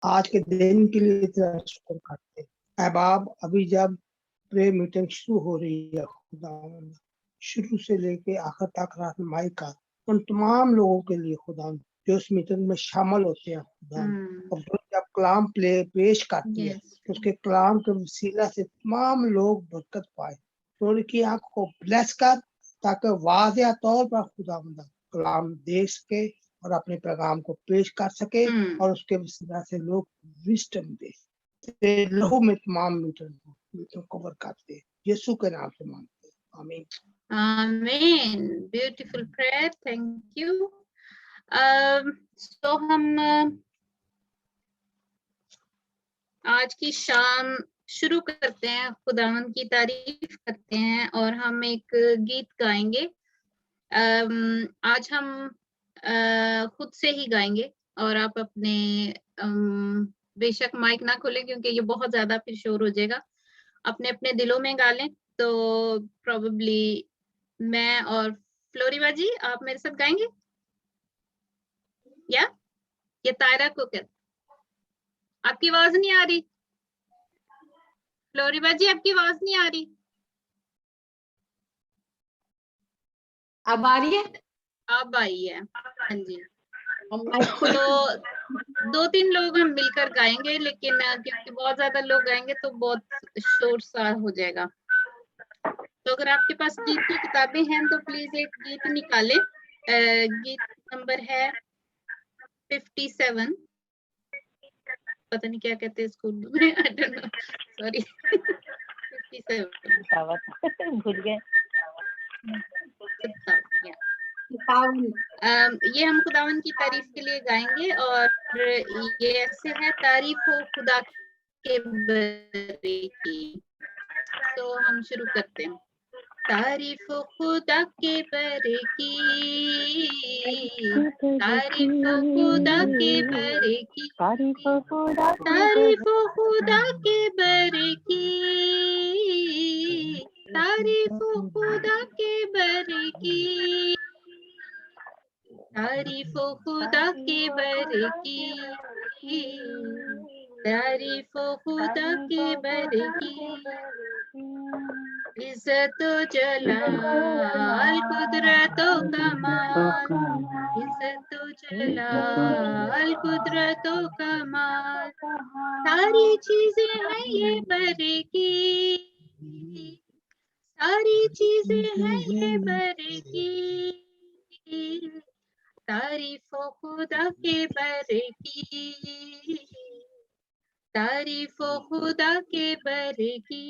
आज के दिन के लिए तेरा शुक्र करते हैं। ऐ बाप, अभी जब प्रे मीटिंग शुरू हो रही है खुदावंद, शुरू से लेके आखिर तक रहनुमाई का उन तमाम लोगों के लिए खुदावंद जो इस मीटिंग में शामिल होते हैं खुदावंद, और जो जब कलाम पेश करती है तो उसके कलाम के वसीला से तमाम लोग बरकत पाए। तो उनकी आंख को ब्लेस कर, ताकि वाज़ेह तौर पर खुदावंद कलाम दे सके और अपने पैगाम को पेश कर सके, और उसके वसीला से लोग विजडम दे। तेरे लहू में तमाम मीटिंग कवर करते हैं, यीशु के नाम से मांगते हैं, आमीन। Amen. Beautiful prayer. Thank you. तो हम आज की शाम शुरू करते हैं, खुदावन की तारीफ करते हैं और हम एक गीत गाएंगे। आज हम खुद से ही गाएंगे और आप अपने बेशक माइक ना खोलें क्योंकि ये बहुत ज्यादा फिर शोर हो जाएगा। अपने अपने दिलों में गा लें। तो प्रोबेबली मैं और फ्लोरीबा जी आप मेरे साथ गाएंगे या ये तायरा को कर? आपकी आवाज नहीं आ रही फ्लोरीबा जी, आपकी आवाज नहीं आ रही। अब आ रही है? अब आई है, हाँ जी। तो 2-3 लोग हम मिलकर गाएंगे, लेकिन क्योंकि बहुत ज्यादा लोग गाएंगे तो बहुत शोर सा हो जाएगा। तो अगर आपके पास गीत की किताबें हैं तो प्लीज एक गीत निकालें। गीत नंबर है 57। पता नहीं क्या कहते हैं इसको उर्दू में, आई डोंट नो, सॉरी। 57 भूल गए। ये हम खुदावन की तारीफ के लिए गाएंगे और ये ऐसे है, तारीफ हो खुदा के बरे की। तो हम शुरू करते हैं। तारीफ हो खुदा के बरे की, तारीफ हो खुदा के बरे की, तारीफ हो खुदा तारीफ हो खुदा के बरे की, तारीफ हो खुदा के बरे की, तारीफ हो खुदा के बरे की, तारीफ हो खुदा के बरे की। इज्जत जलाल कुदरतो कमाल, इज्जत जलाल कुदरतो कमाल, सारी चीजें हैं ये बरे की, सारी चीजें हैं ये बरे की, तारीफ हो खुदा के बरे की, तारीफ हो खुदा के बरे की।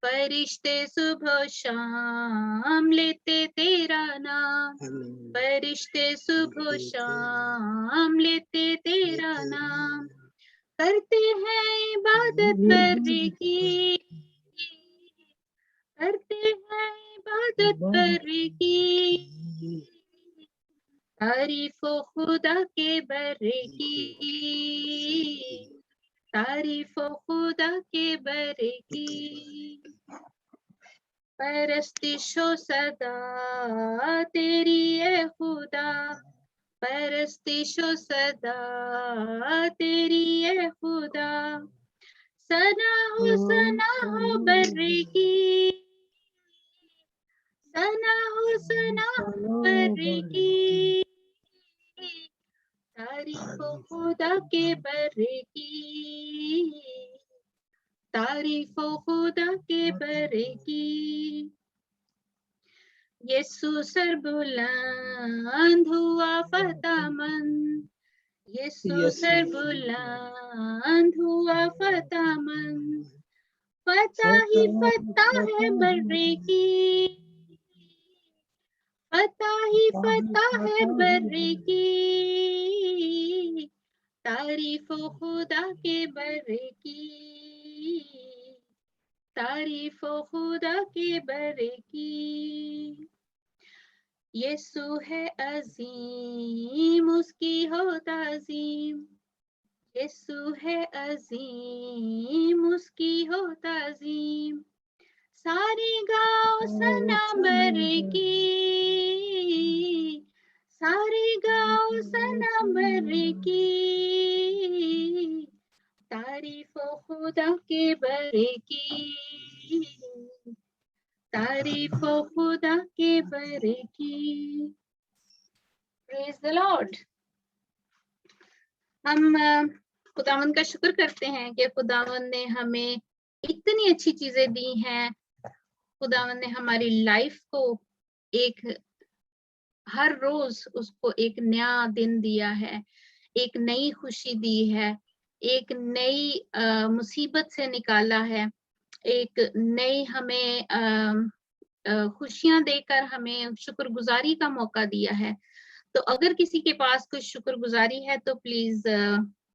फरिश्ते सुबह शाम लेते तेरा नाम, फरिश्ते सुबह शाम लेते तेरा नाम, करते हैं इबादत बरे की, करते हैं इबादत बरे की, तारीफ हो खुदा के बरे की, तारीफ हो खुदा के बरे की। परस्तिशो सदा तेरी है खुदा, परस्तिशो सदा तेरी है खुदा, सना हो बरे की, सना हो बरे की, तारीफ हो खुदा के बरे की, तारीफ हो खुदा के बरे की। यीशु सर बुलंद हुआ फतेहमंद, यीशु सर बुलंद हुआ फतेहमंद, फतह ही फतह है बरे की, फतह ही फतह है बरे की, तारीफ हो खुदा के बरे की, तारीफ हो खुदा के बरे की। यीशु है अजीम उसकी हो ताजीम, यीशु है अजीम उसकी हो ताजीम, सारे गाओ सना बरे की, सारे गाओ सनम की, तारीफ खुदा के बरे की, तारीफ खुदा के बरे की। Praise the Lord. हम खुदावंद का शुक्र करते हैं कि खुदावंद ने हमें इतनी अच्छी चीजें दी हैं। खुदावंद ने हमारी लाइफ को एक, हर रोज उसको एक नया दिन दिया है, एक नई खुशी दी है, एक नई मुसीबत से निकाला है, एक नई हमें खुशियां देकर हमें शुक्रगुजारी का मौका दिया है। तो अगर किसी के पास कुछ शुक्रगुजारी है तो प्लीज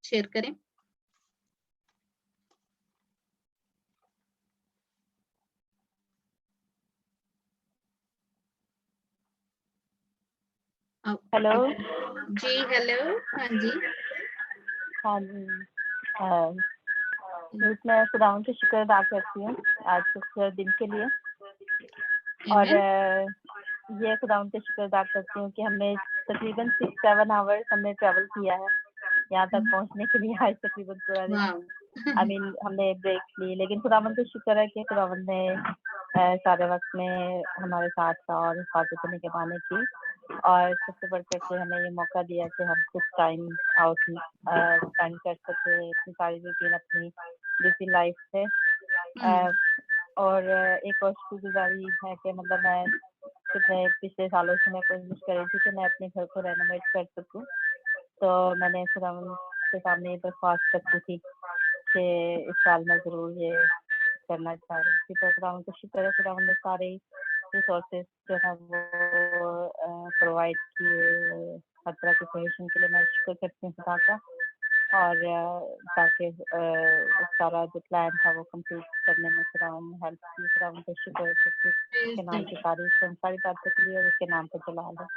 शेयर करें। हेलो जी, हेलो। हाँ जी, हाँ जी। मैं खुदावंद का शुक्र अदा करती हूँ आज के दिन के लिए। और ये खुदावंद का शुक्र अदा करती हूँ कि हमने तकरीबन 6-7 आवर्स हमने ट्रैवल किया है यहाँ तक पहुँचने के लिए। आज तकरीबन पूरा दिन हमने ब्रेक ली, लेकिन खुदावंद का शुक्र है कि खुदावंद ने सारे वक्त में हमारे साथ था और हिफाजत निगरानी की। और सबसे बढ़कर के हमें ये मौका दिया कि हम कुछ टाइम आउट स्पेंड कर सके अपनी सारी रूटीन, अपनी बिजी लाइफ से। और एक और शुक्रगुजारी है कि मतलब मैं पिछले सालों से मैं कोशिश कर रही थी कि मैं अपने घर को रेनोवेट कर सकूं। तो मैंने खुदावंद के सामने ये दरख्वास्त रखी थी कि इस साल मैं ज़रूर ये करना चाह रही थी। तो खुदावंद का शुक्र है, खुदावंद ने सारे रिसोर्सेज जो है वो प्रोवाइड किए। हर तरह की सॉल्यूशन के लिए मैं शुक्र करती हूँ खुदा का। और ताकि सारा जो प्लान था वो कंप्लीट करने में खुदावंद ने हेल्प की। खुदावंद का शुक्र है कि उसके नाम की तारीफ हम सारी बातें के लिए और उसके नाम पर जलाल है।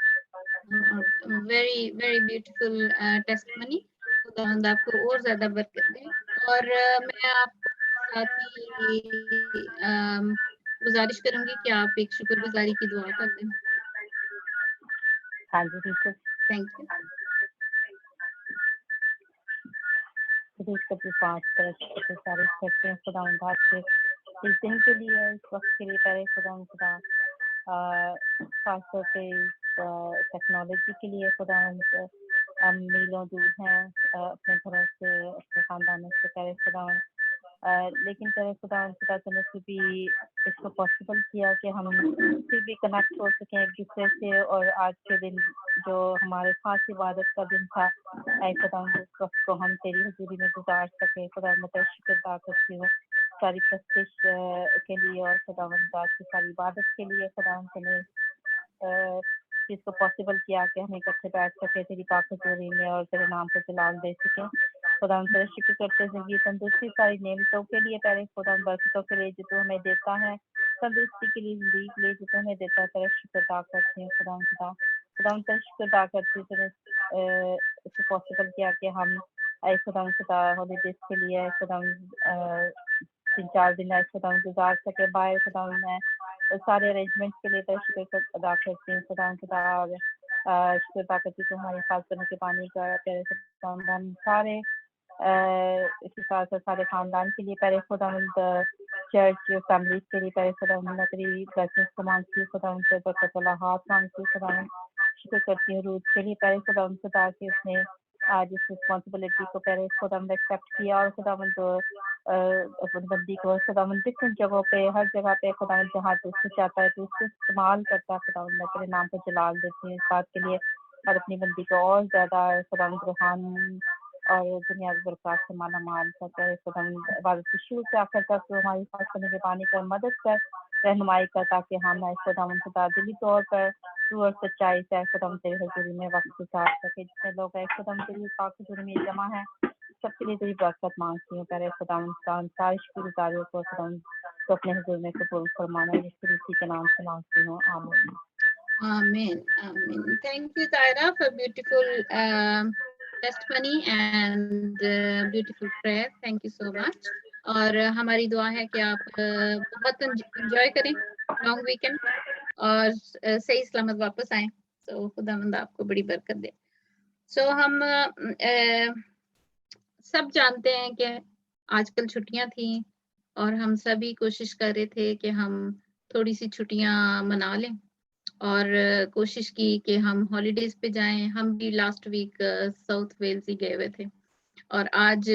Very very beautiful testimony. खुदावंद आपको और ज्यादा बरकत दे। और मैं आपको साथ ही गुजारिश करूंगी कि आप एक शुक्रगुजारी की दुआ कर दें। हाँ जी, बिल्कुल। Thank you. पाँच तरह से तारीफ करते हैं खुदावंद आपके इस दिन के लिए, इस वक्त के लिए। पहले खुदावंद खुदा खासतौर पे टेक्नोलॉजी के लिए खुदावंद हम मीलों दूर हैं अपने घरों से, अपने खानदानों से। पहले खुदावंद लेकिन पहले खुदावंद खुदा ने फिर भी इसको पॉसिबल किया कि हम फिर भी कनेक्ट हो सकें एक दूसरे से। और आज के दिन जो हमारे खास इबादत का दिन था, खुदावंद उस वक्त को हम तेरी हुजूरी में गुजार सके। खुदावंद मैं तेरा शुक्र अदा करती हूँ सारी प्रस्तिश के लिए और खुदावंद आज की सारी इबादत के लिए। खुदावंद ने इसको पॉसिबल किया कि हम इकट्ठे बैठ सके तेरी पाक हजूरी में और तेरे नाम पर जलाल दे सकें। खुदावंद तेरा शुक्र करते हैं जिंदगी तंदुरुस्ती सारी नेमतों के लिए। पहले खुदावंद बरकतों के लिए जो तू हमें देता है, तंदुरुस्ती के लिए, जिंदगी के लिए जो तू हमें देता है, तेरा शुक्र अदा करते हैं खुदावंद तेरा शुक्र अदा करते हैं तूने इसको पॉसिबल किया कि हम खुदावंद हॉलीडेज के लिए खुदावंद 3-4 दिन खुदावंद गुजार सके बाहर। खुदावंद मैं सारे अरेंजमेंट के लिए तेरा शुक्र अदा करती हूँ खुदावंद और शुक्र अदा करती हूँ तुम्हारी हिफाजत के पानी का। तेरे खुदावंद हम सारे इसके साथ सारे खानदान के लिए पहले खुदावंद चर्च फैमिली के लिए पहले खुदावंद मैं तेरी ब्लेसिंग्स को मांगती हूँ। खुदावंद से बरकत वाला हाथ मांगती हूँ। खुदावंद शुक्र करती हूँ रूथ के लिए पहले खुदावंद खुदा कि उसने आज इस रिस्पॉन्सिबिलिटी को पहले खुदावंद एक्सेप्ट किया। और खुदावंद बंदी को खुदावंद डिफरेंट जगहों पे, हर जगह पे खुदावंद जहाँ तो उसको चाहता है तो उसको इस्तेमाल करता है। खुदावंद मैं तेरे नाम पर जलाल देती हूँ इस बात के लिए। और अपनी बंदी को और ज्यादा खुदावंद रूहानी और दुनियावी बरकत से माला माल कर खुदावंद इबादत की शुरू से आखिर तक तो हमारी पास करने के पानी कर मदद कर, रहनुमाई कर, ताकि हम खुदावंद खुदा दिली तौर पर तू और सच्चाई से खुदावंद तेरे हजूरी में वक्त गुजार सके। जितने लोग खुदावंद तेरी पाक हजूरी में जमा है सबके लिए तेरी बरकत मांगती हूँ। पहले खुदावंद का सारी शुक्रगुजारियों को खुदावंद तो अपने हजूर में कबूल फरमाना, जिसकी रूसी के नाम से मांगती हूँ। आमीन। Amen. Amen. Thank you, Tyra, for beautiful testimony and beautiful prayer. Thank you so much. और हमारी दुआ है कि आप बहुत enjoy करें लॉन्ग वीकेंड और सही सलामत वापस आएं। तो खुदावंद आपको बड़ी बरकत दे। सो हम सब जानते हैं कि आजकल छुट्टियां थी और हम सभी कोशिश कर रहे थे कि हम थोड़ी सी छुट्टियां मना लें और कोशिश की कि हम हॉलीडेज पे जाएं। हम भी लास्ट वीक साउथ वेल्स ही गए हुए थे और आज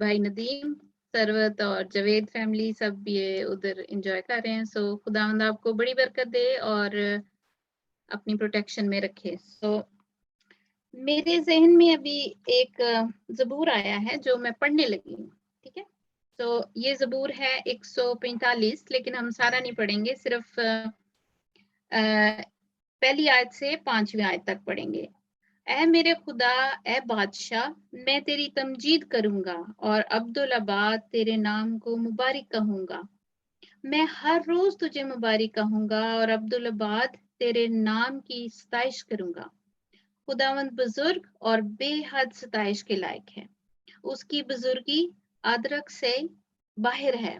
भाई नदीम, सरवत और जवेद फैमिली सब ये उधर एंजॉय कर रहे हैं। सो खुदावंद आपको बड़ी बरकत दे और अपनी प्रोटेक्शन में रखे। सो मेरे जहन में अभी एक ज़बूर आया है जो मैं पढ़ने लगी हूँ, ठीक है। तो ये ज़बूर है 145, लेकिन हम सारा नहीं पढ़ेंगे, सिर्फ पहली आयत से 5वीं आयत तक पढ़ेंगे। ऐ मेरे खुदा, ऐ बादशाह, मैं तेरी तमजीद करूंगा और अब्दुल आबाद तेरे नाम को मुबारक कहूंगा। मैं हर रोज तुझे मुबारक कहूंगा और अब्दुल आबाद तेरे नाम की सताइश करूंगा। खुदावंद बुजुर्ग और बेहद सताइश के लायक है। उसकी बुजुर्गी अदरक से बाहर है,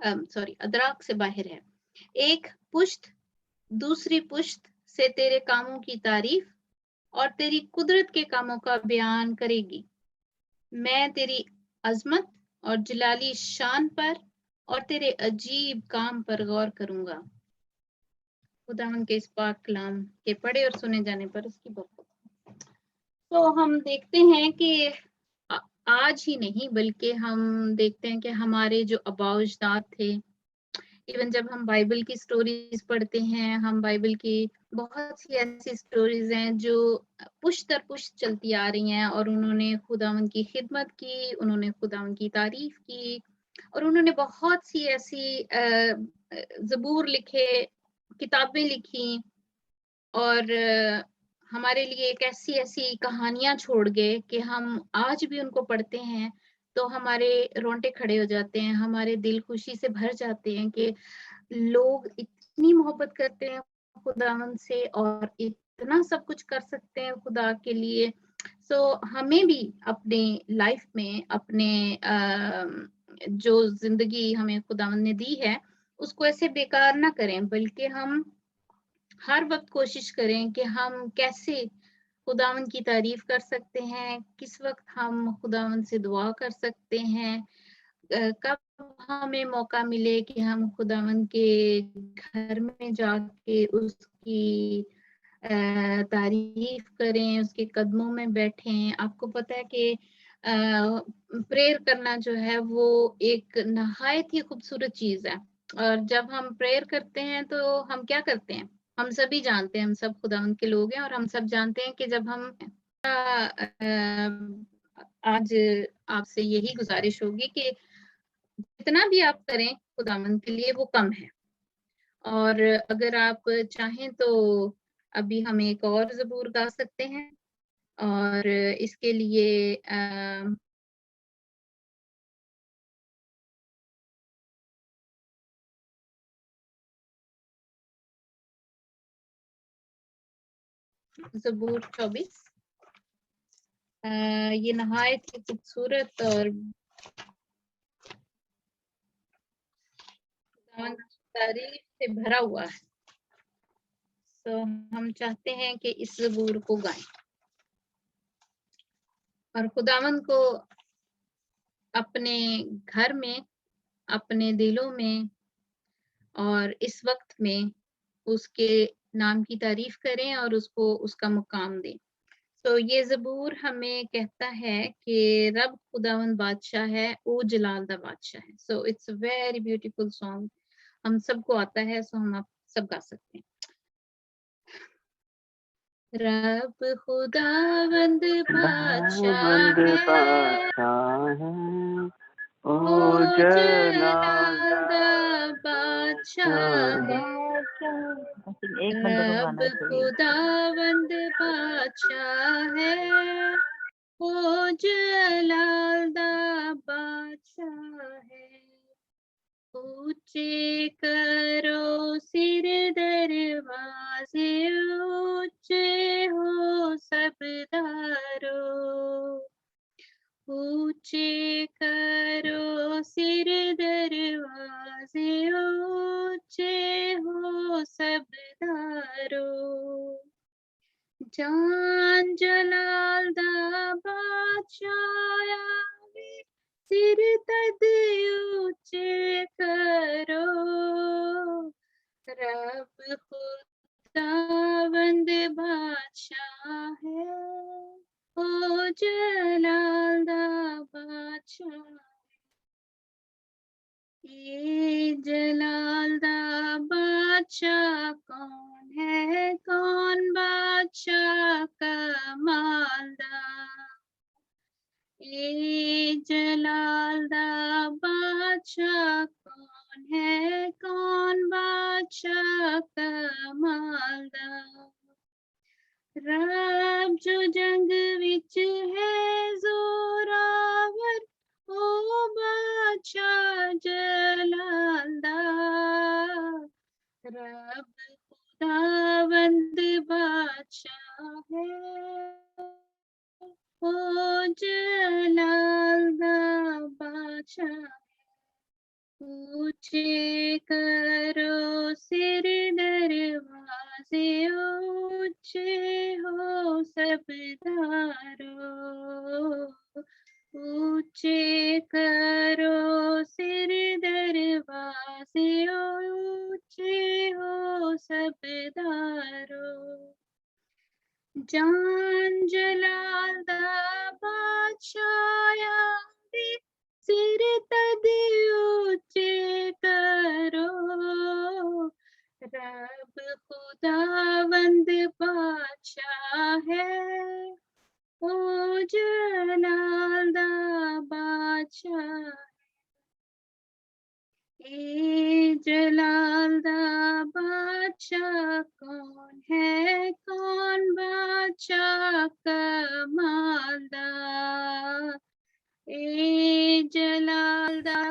अदराक से बाहर है। एक पुश्त दूसरी पुश्त से तेरे कामों की तारीफ और तेरी कुदरत के कामों का बयान करेगी। मैं तेरी अजमत और जलाली शान पर और तेरे अजीब काम पर गौर करूंगा। खुदावंद के इस पाक कलाम के पढ़े और सुने जाने पर उसकी बरकत। तो हम देखते हैं कि आज ही नहीं बल्कि हम देखते हैं कि हमारे जो आबाओ अजदाद थे, इवन जब हम बाइबल की स्टोरीज पढ़ते हैं, हम बाइबल की बहुत सी ऐसी स्टोरीज हैं जो पुश्त दर पुश्त चलती आ रही हैं और उन्होंने खुदावंद की खिदमत की, उन्होंने खुदावंद की तारीफ की और उन्होंने बहुत सी ऐसी ज़बूर लिखे, किताबें लिखी और हमारे लिए एक ऐसी ऐसी कहानियां छोड़ गए कि हम आज भी उनको पढ़ते हैं तो हमारे रोंगटे खड़े हो जाते हैं, हमारे दिल खुशी से भर जाते हैं कि लोग इतनी मोहब्बत करते हैं खुदावंद से और इतना सब कुछ कर सकते हैं खुदा के लिए। सो हमें भी अपने लाइफ में अपने जो जिंदगी हमें खुदावंद ने दी है उसको ऐसे बेकार ना करें, बल्कि हम हर वक्त कोशिश करें कि हम कैसे खुदावंद की तारीफ कर सकते हैं, किस वक्त हम खुदावंद से दुआ कर सकते हैं, कब हमें मौका मिले कि हम खुदावंद के घर में जाके उसकी तारीफ करें, उसके कदमों में बैठें। आपको पता है कि प्रेयर करना जो है वो एक नहायत ही खूबसूरत चीज है और जब हम प्रेयर करते हैं तो हम क्या करते हैं, हम सभी जानते हैं, हम सब खुदावंद के लोग हैं और हम सब जानते हैं कि जब हम आज आपसे यही गुजारिश होगी कि जितना भी आप करें खुदावंद के लिए वो कम है। और अगर आप चाहें तो अभी हम एक और ज़बूर गा सकते हैं और इसके लिए ज़बूर 24 ये नहायत ही खूबसूरत और तारीफ से भरा हुआ है। तो हम चाहते हैं कि इस ज़बूर को गाएं और खुदावंद को अपने घर में, अपने दिलों में और इस वक्त में उसके नाम की तारीफ करें और उसको उसका मुकाम दें। तो ये ज़बूर हमें कहता है कि रब खुदावंद बादशाह है, ओ जलाल दा बादशाह है। So it's a very beautiful song, हम सबको आता है, सो हम आप सब गा सकते हैं। रब खुदावंद बादशाह है, ओ ओ जलाल जलाल दा बादशाह है। एक बंदे को रब गाना चाहिए। खुदावंद बादशाह है, ओ जलाल दा बादशाह है। ऊंचे करो सिर दरवाजे, ऊंचे हो सब दारों। ऊंचे करो सिर दरवाजे, ऊंचे हो सब दारों। जान जलाल दा बादशाह आवे, सिर तद ऊंचे करो, रब खुदावंद बादशाह है, ओ जलाल दा बादशाह। ये जलाल दा बादशाह कौन है, कौन बादशाह कमाल दा। ये जलाल दा बादशाह कौन है, कौन बादशाह कमाल दा। रब जो जंग विच है जोरावर, ओ बादशाह जलाल दा। रब खुदावंद बादशाह है, ओ जलाल दा बादशाह। ऊंचे करो सिर दरवाजे, ऊंचे हो सब दारों। ऊंचे करो सिर दरवाजे, ऊंचे हो सब दारों। जान जलाल दा बादशाह आवे, सिर तद ऊंचे करो, रब खुदावंद बादशाह है, ओ जलाल दा बादशाह। ए जलाल दा बादशाह कौन है, कौन बादशाह कमाल दा। ए जलाल दा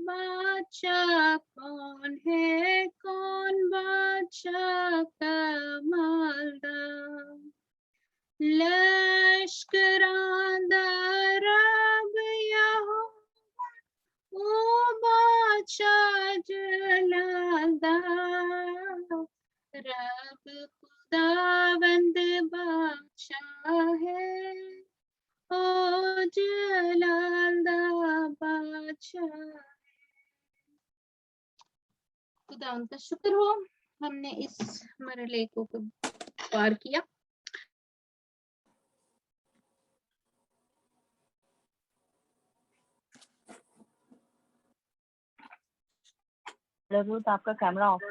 बादशाह कौन है, कौन बादशाह कमाल दा। लश्करां दा रब यहोवा, ओ बादशाह जलाल दा। रब खुदावंद बादशाह है, ओ जलाल दा बादशाह। खुदा उनका शुक्र हो, हमने इस मरहले को पार किया। रुथ आपका कैमरा ऑफ है।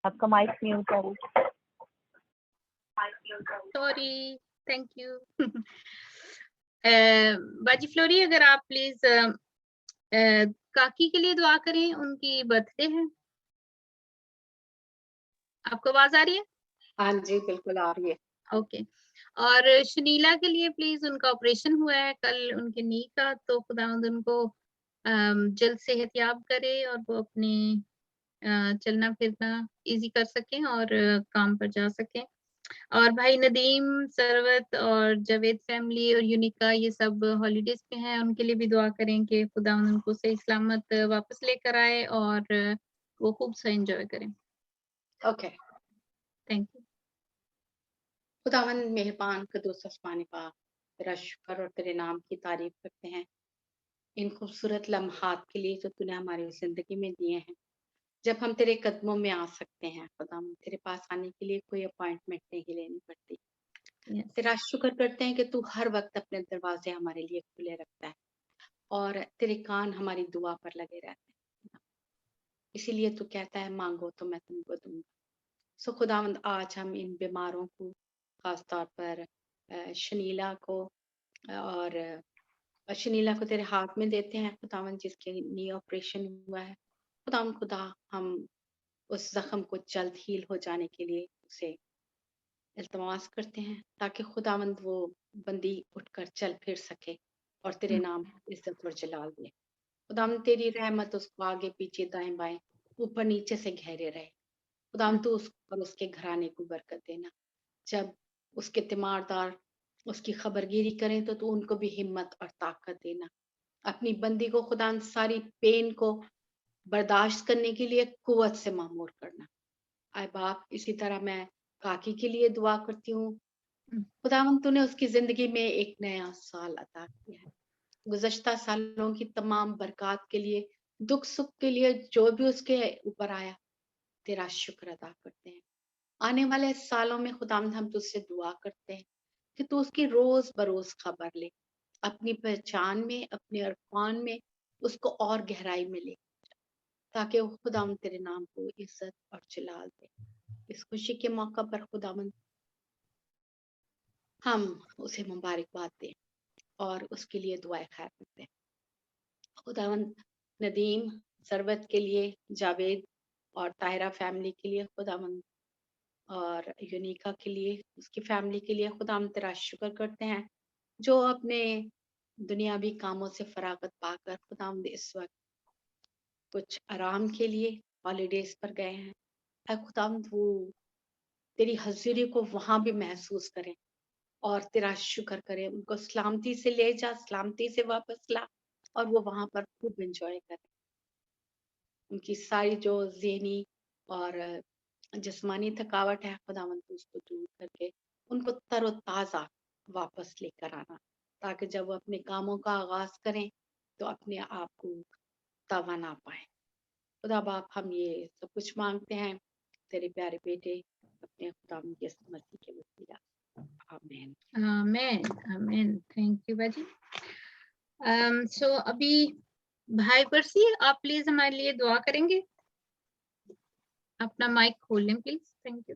आपका माइक म्यूट है। Sorry, thank you. बाजी फ्लोरी, अगर आप प्लीज काकी के लिए दुआ करें, उनकी बर्थडे है। आपको आवाज आ रही है? हाँ जी, बिल्कुल आ रही है। ओके। और शनीला के लिए प्लीज, उनका ऑपरेशन हुआ है कल उनके नी का, तो खुदावंद उनको जल्द सेहतयाब करे और वो अपने चलना फिरना इजी कर सकें और काम पर जा सकें। और भाई नदीम, सरवत और जावेद फैमिली और यूनिका, ये सब हॉलीडेज पे हैं, उनके लिए भी दुआ करें कि खुदा उनको सही सलामत वापस लेकर आए और वो खूब सा एंजॉय करें। Okay, thank you. खुदावंद मेहरबान कदूस आसमानी पाक, तेरा शुक्र और तेरे नाम की तारीफ करते हैं इन खूबसूरत लम्हात के लिए जो तूने हमारी जिंदगी में दिए हैं, जब हम तेरे कदमों में आ सकते हैं। खुदावंद, तेरे पास आने के लिए कोई अपॉइंटमेंट नहीं लेनी पड़ती। Yes. तेरा शुक्र करते हैं कि तू हर वक्त अपने दरवाजे हमारे लिए खुले रखता है और तेरे कान हमारी दुआ पर लगे रहते हैं। इसीलिए तू कहता है मांगो तो मैं तुमको दूंगा। सो खुदावंद, आज हम इन बीमारों को, खास तौर पर शनीला को और शनीला को तेरे हाथ में देते हैं खुदावन, जिसके नी ऑपरेशन हुआ है। खुदावन खुदा, हम उस जख्म को जल्द हील हो जाने के लिए उसे इल्तमास करते हैं, ताकि खुदावंद वो बंदी उठकर चल फिर सके और तेरे नाम को इज्जत और जलाल दे। खुदावंद तेरी रहमत उसको आगे पीछे दाएं बाएं ऊपर नीचे से घेरे रहे। खुदावंद तू उसको और उसके घराने को बरकत देना। जब उसके तीमारदार उसकी खबरगिरी करें तो तू उनको भी हिम्मत और ताकत देना। अपनी बंदी को खुदावंद सारी पेन को बर्दाश्त करने के लिए कुव्वत से मामूर करना। आए बाप, इसी तरह मैं काकी के लिए दुआ करती हूँ। खुदावंद तूने उसकी जिंदगी में एक नया साल अता किया है। गुज़श्ता सालों की तमाम बरकत के लिए, दुख सुख के लिए, जो भी उसके ऊपर आया, तेरा शुक्र अदा करते हैं। आने वाले सालों में खुदावंद हम तुझसे दुआ करते हैं कि तू उसकी रोज बरोज खबर ले, अपनी पहचान में, अपने अरफान में उसको और गहराई में ले, ताकि वो खुदावंद तेरे नाम को इज्जत और जलाल दे। इस खुशी के मौका पर खुदावंद हम उसे मुबारकबाद दें और उसके लिए दुआएं खैर करते हैं। खुदावंद नदीम, सरवत के लिए, जावेद और ताहिरा फैमिली के लिए खुदावंद, और यूनिका के लिए, उसकी फैमिली के लिए खुदावंद तेरा शुक्र करते हैं, जो अपने दुनियावी कामों से फरागत पाकर खुदावंद इस वक्त कुछ आराम के लिए हॉलीडेज पर गए हैं। ऐ खुदावंद वो तेरी हजूरी को वहां भी महसूस करें और तेरा शुक्र करें। उनको सलामती से ले जा, सलामती से वापस ला और वो वहां पर खूब एंजॉय करें। उनकी सारी जो ज़हनी और जिस्मानी थकावट है खुदावंद तू उसको दूर करके उनको तरोताज़ा वापस लेकर आना, ताकि जब वो अपने कामों का आगाज करें तो अपने आप को तवाना पाए। खुदा बाप, हम ये सब कुछ मांगते हैं तेरे प्यारे बेटे अपने खुदावंद यीशु मसीह के वसीला। आमीन। आमेन आमेन। थैंक यू बाजी। सो अभी भाई परसी, आप प्लीज हमारे लिए दुआ करेंगे? अपना माइक खोल लें प्लीज। Thank you.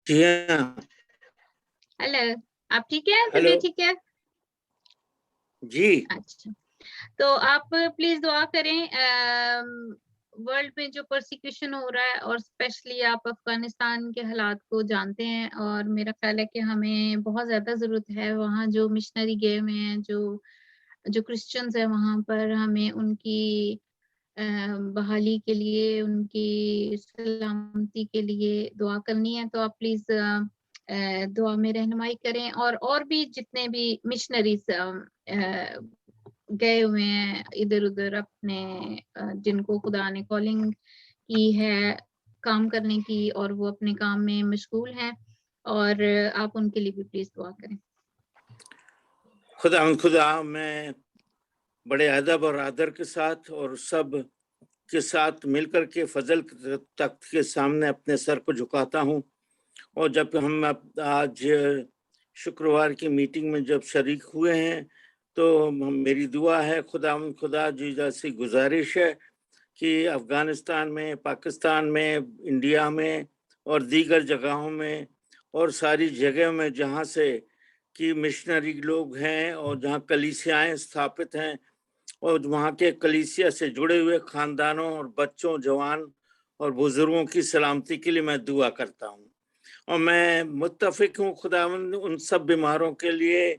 जी हाँ। हेलो, आप ठीक है? हेलो। तबीयत ठीक है? जी। अच्छा, तो आप प्लीज दुआ करें। वर्ल्ड में जो परसिक्यूशन हो रहा है और स्पेशली आप अफगानिस्तान के हालात को जानते हैं, और मेरा ख्याल है कि हमें बहुत ज्यादा जरूरत है वहाँ जो मिशनरी गए हुए हैं, जो क्रिश्चियंस है वहाँ पर, हमें उनकी बहाली के लिए, उनकी सलामती के लिए दुआ करनी है। तो आप प्लीज दुआ में रहनुमाई करें, और भी जितने भी मिशनरीज गए हुए हैं इधर उधर अपने, जिनको खुदा ने कॉलिंग की है काम करने की और वो अपने काम में मशगूल हैं, और आप उनके लिए भी प्लीज दुआ करें। खुदा मैं बड़े अदब और आदर के साथ और सब के साथ मिलकर के फजल तख्त के सामने अपने सर को झुकाता हूँ। और जब हम आज शुक्रवार की मीटिंग में जब शरीक हुए हैं तो मेरी दुआ है खुदा जी जैसी गुजारिश है कि अफगानिस्तान में, पाकिस्तान में, इंडिया में और दीगर जगहों में और सारी जगह में जहाँ से कि मिशनरी लोग हैं और जहाँ कलीसियाएं स्थापित हैं और वहाँ के कलीसिया से जुड़े हुए खानदानों और बच्चों, जवान और बुजुर्गों की सलामती के लिए मैं दुआ करता हूँ। और मैं मुत्तफिक हूँ खुदावंद उन सब बीमारों के लिए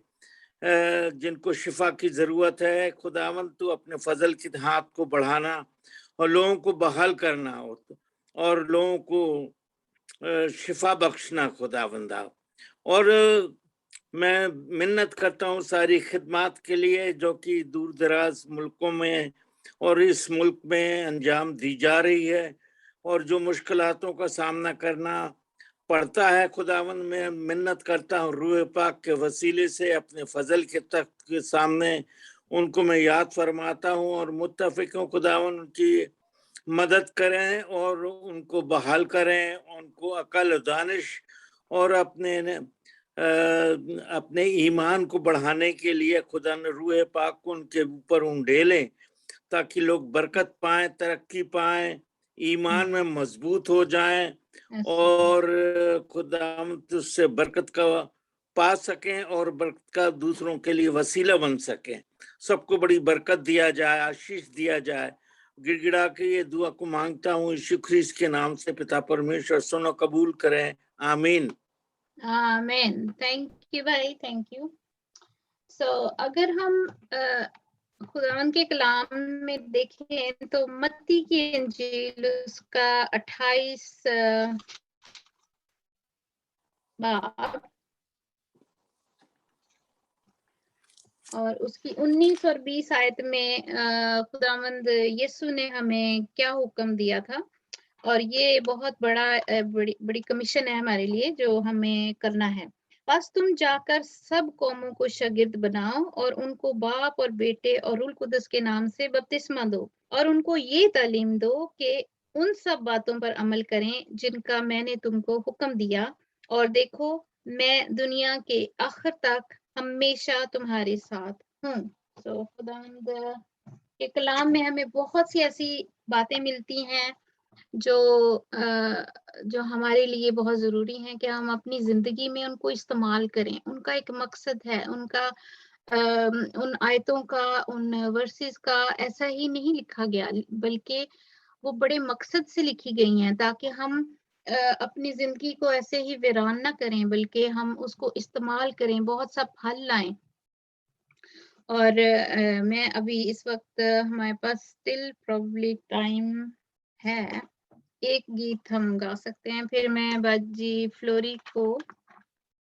जिनको शिफा की जरूरत है। खुदावंद तू अपने फजल के हाथ को बढ़ाना और लोगों को बहाल करना और लोगों को शिफा बख्शना खुदावंदा। और मैं मिन्नत करता हूँ सारी खिदमत के लिए जो कि दूर दराज मुल्कों में और इस मुल्क में अंजाम दी जा रही है और जो मुश्किलातों का सामना करना पड़ता है। खुदावन मैं मिन्नत करता हूँ रूह पाक के वसीले से अपने फजल के तख्त के सामने उनको मैं याद फरमाता हूँ और मुत्तफिक हूँ खुदावन उनकी मदद करें और उनको बहाल करें, उनको अकल दानिश और अपने ईमान को बढ़ाने के लिए खुदा ने रूह पाक को उनके ऊपर उंडेलें ताकि लोग बरकत पाएं, तरक्की पाएं, ईमान में मजबूत हो जाएं और खुदा उससे बरकत का पा सकें और बरकत का दूसरों के लिए वसीला बन सकें। सबको बड़ी बरकत दिया जाए, आशीष दिया जाए। गिड़गिड़ा के ये दुआ को मांगता हूँ यीशु ख्रीस्त के नाम से। पिता परमेश्वर सुनो, कबूल करें। आमीन। आमीन। थैंक यू भाई, थैंक यू। सो अगर हम खुदावंद के कलाम में देखें तो मत्ती की इंजील उसका 28 बाब और उसकी 19 और 20 आयत में खुदावंद यीशु ने हमें क्या हुक्म दिया था। और ये बहुत बड़ी कमीशन है हमारे लिए जो हमें करना है। बस तुम जाकर सब कौमों को शागिर्द बनाओ और उनको बाप और बेटे और रूह कुदस के नाम से बपतिस्मा दो और उनको ये तालीम दो कि उन सब बातों पर अमल करें जिनका मैंने तुमको हुक्म दिया। और देखो, मैं दुनिया के आखिर तक हमेशा तुम्हारे साथ हूँ। तो खुदावंद के कलाम में हमें बहुत सी ऐसी बातें मिलती हैं जो हमारे लिए बहुत जरूरी हैं कि हम अपनी जिंदगी में उनको इस्तेमाल करें। उनका एक मकसद है, उनका उन आयतों का, उन वर्सेस का ऐसा ही नहीं लिखा गया, बल्कि वो बड़े मकसद से लिखी गई हैं ताकि हम अपनी जिंदगी को ऐसे ही वीरान ना करें, बल्कि हम उसको इस्तेमाल करें, बहुत सा फल लाएं। और मैं अभी इस वक्त हमारे पास स्टिल प्रोबेबली टाइम है, एक गीत हम गा सकते हैं, फिर मैं बाजी फ्लोरी को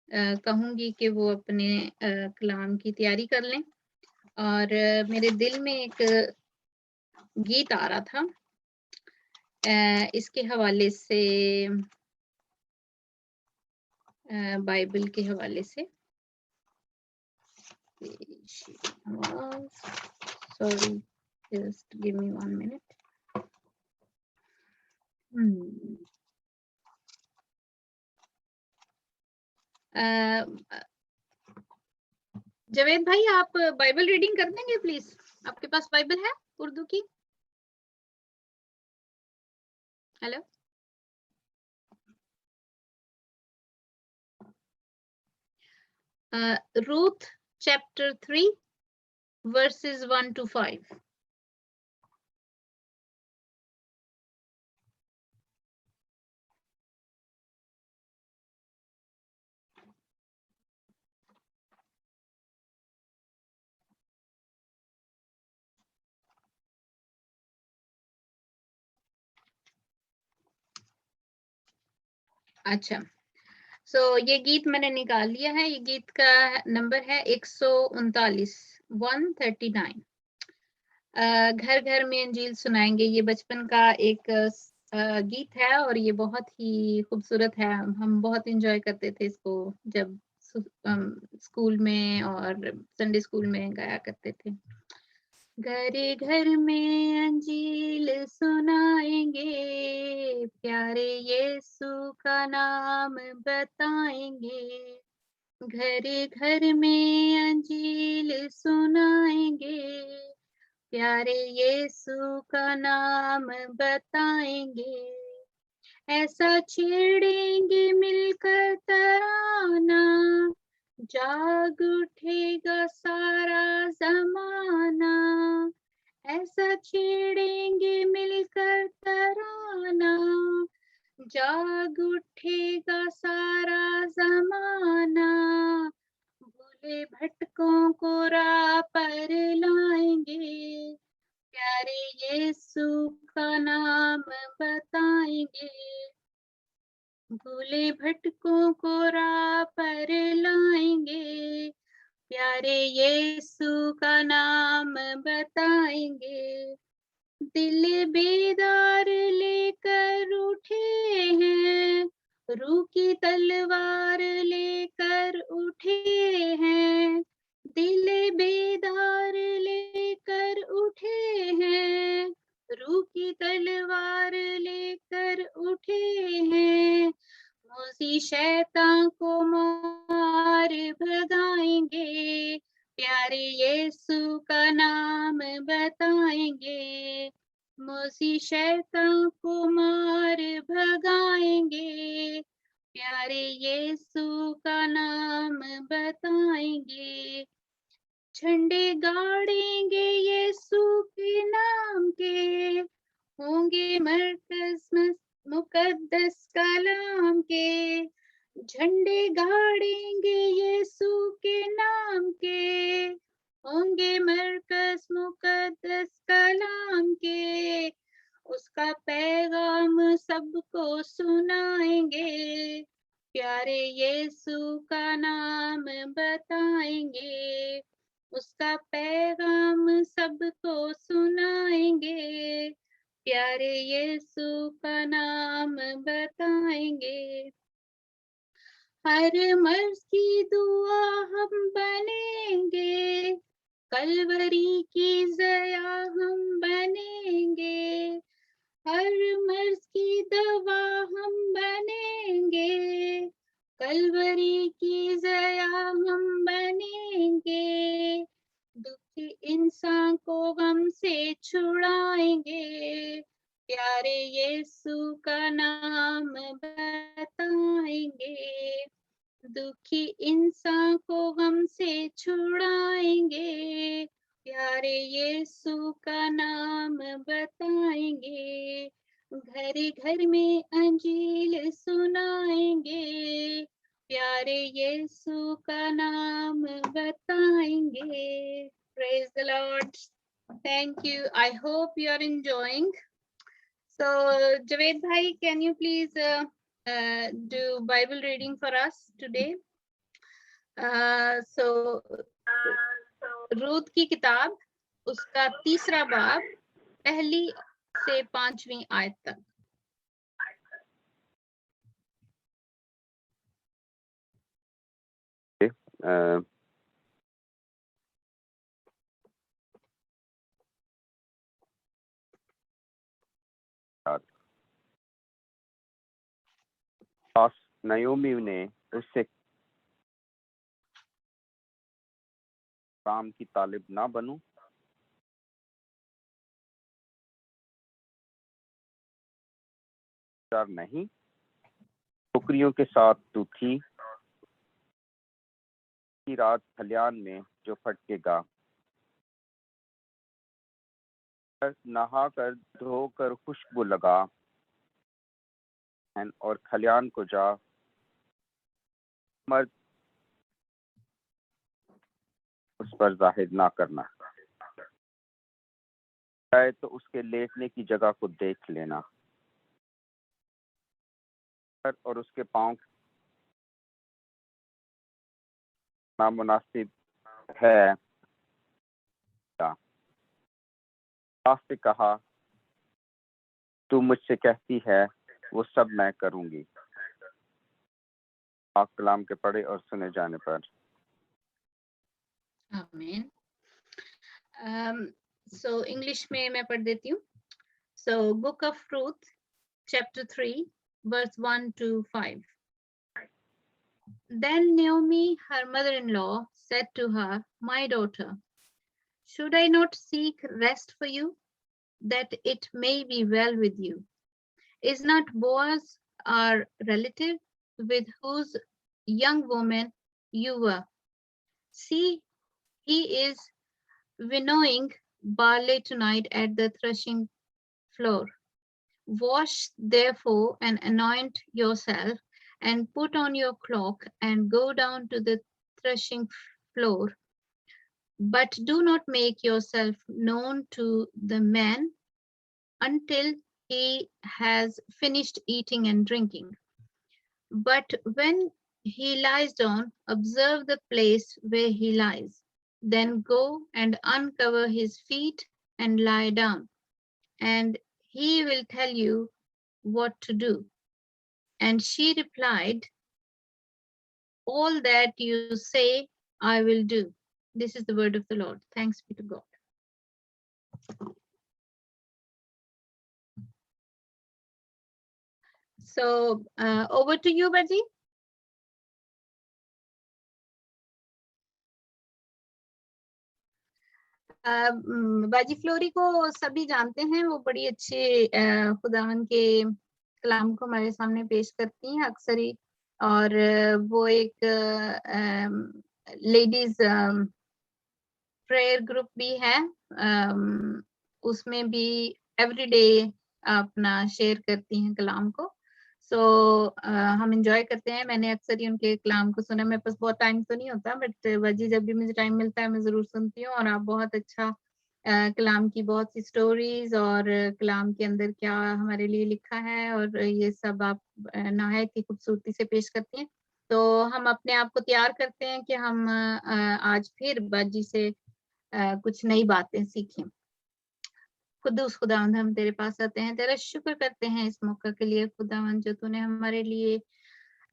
कहूंगी कि वो अपने कलाम की तैयारी कर लें। और मेरे दिल में एक गीत आ रहा था इसके हवाले से, बाइबल के हवाले से। Sorry, just give me 1 minute. Javed भाई, आप बाइबल रीडिंग कर देंगे प्लीज? आपके पास बाइबल है उर्दू की? Hello, Ruth chapter 3 versus 1 to 5। अच्छा, सो ये गीत मैंने निकाल लिया है। ये गीत का नंबर है 139, 139। घर घर में अंजील सुनाएंगे, ये बचपन का एक गीत है और ये बहुत ही खूबसूरत है। हम बहुत एंजॉय करते थे इसको जब स्कूल में और संडे स्कूल में गाया करते थे। घर घर में अंजील सुनाएंगे, प्यारे यीशु का नाम बताएंगे। घर घर में अंजील सुनाएंगे, प्यारे यीशु का नाम बताएंगे। ऐसा छेड़ेंगे मिलकर तराना, जाग उठेगा सारा जमाना। ऐसा छेड़ेंगे मिलकर तराना, जाग उठेगा सारा जमाना। भूले भटकों को राह पर लाएंगे, प्यारे यीशु का नाम बताएंगे। भूले भटकों को राह पर लाएंगे, प्यारे यीशु का नाम बताएंगे। दिल बेदार लेकर उठे हैं, रूह की तलवार लेकर उठे हैं। दिल बेदार लेकर उठे हैं, रूह की तलवार लेकर उठे हैं। मोसी शैतान को मार भगाएंगे, प्यारे यीशु का नाम बताएंगे। मोसी शैतान को मार भगाएंगे, प्यारे यीशु का नाम बताएंगे। झंडे गाड़ेंगे यीशु के नाम के, होंगे मरकज मुकद्दस कलाम के। झंडे गाड़ेंगे यीशु के नाम के, होंगे मरकज मुकद्दस कलाम के। उसका पैगाम सबको सुनाएंगे, प्यारे यीशु का नाम बताएंगे। उसका पैगाम सबको सुनाएंगे, प्यारे यीशु का नाम बताएंगे। हर मर्ज की दुआ हम बनेंगे, कलवरी की जया हम बनेंगे। हर मर्ज की दवा हम बनेंगे, कलवरी की जया हम बनेंगे। दुखी इंसान को गम से छुड़ाएंगे, प्यारे यीशु का नाम बताएंगे। दुखी इंसान को गम से छुड़ाएंगे, प्यारे यीशु का नाम बताएंगे। घर घर में अंजील सुनाएंगे, प्यारे यीशु का नाम बताएंगे। Praise the Lord. Thank you. I hope you are enjoying. So, Javed bhai, can you please do Bible reading for us today? So, Ruth की किताब उसका 3रा बाब 1 से 5वीं आयत तक। नयोमी ने उससे काम की तालिब ना बनूं, नहीं, टोकरियों के साथ तू थी की रात खलियान में जो फटकेगा, नहा कर धोकर खुशबू लगा और खलियान को जा। मर्द उस पर जाहिर ना करना, चाहे तो उसके लेटने की जगह को देख लेना और उसके पांव नामुनासिब है। से कहा, तू मुझसे कहती है वो सब मैं करूंगी। आप कलाम के पढ़े और सुने जाने पर आमीन। So English में मैं पढ़ देती हूँ। So Book of Ruth, chapter 3, verse 1 to 5. Then Naomi, her mother-in-law, said to her, "My daughter, should I not seek rest for you, that it may be well with you? Is not Boaz our relative, with whose young woman you were? See, he is winnowing barley tonight at the threshing floor. Wash therefore and anoint yourself, and put on your cloak and go down to the threshing floor. But do not make yourself known to the man until he has finished eating and drinking. But when he lies down, observe the place where he lies. Then go and uncover his feet and lie down, and he will tell you what to do." And she replied, "All that you say, I will do." This is the word of the Lord. Thanks be to God. So over to you, Baji. बाजी flori को सभी जानते हैं, वो बड़ी अच्छे खुदावन के कलाम को हमारे सामने पेश करती हैं। अक्सर ही और वो एक लेडीज प्रेयर ग्रुप भी है, उसमें भी एवरीडे अपना शेयर करती हैं कलाम को। सो हम एंजॉय करते हैं। मैंने अक्सर ही उनके कलाम को सुना, मेरे पास बहुत टाइम तो नहीं होता, बट बाजी जब भी मुझे टाइम मिलता है मैं जरूर सुनती हूँ। और आप बहुत अच्छा कलाम की बहुत सी स्टोरीज और कलाम के अंदर क्या हमारे लिए लिखा है और ये सब आप नहायत ही खूबसूरती से पेश करती हैं। तो हम अपने आप को तैयार करते हैं कि हम आज फिर बाजी से कुछ नई बातें सीखें। कुद्दूस खुदावंद, हम तेरे पास आते हैं, तेरा शुक्र करते हैं इस मौका के लिए खुदावंद, जो तूने हमारे लिए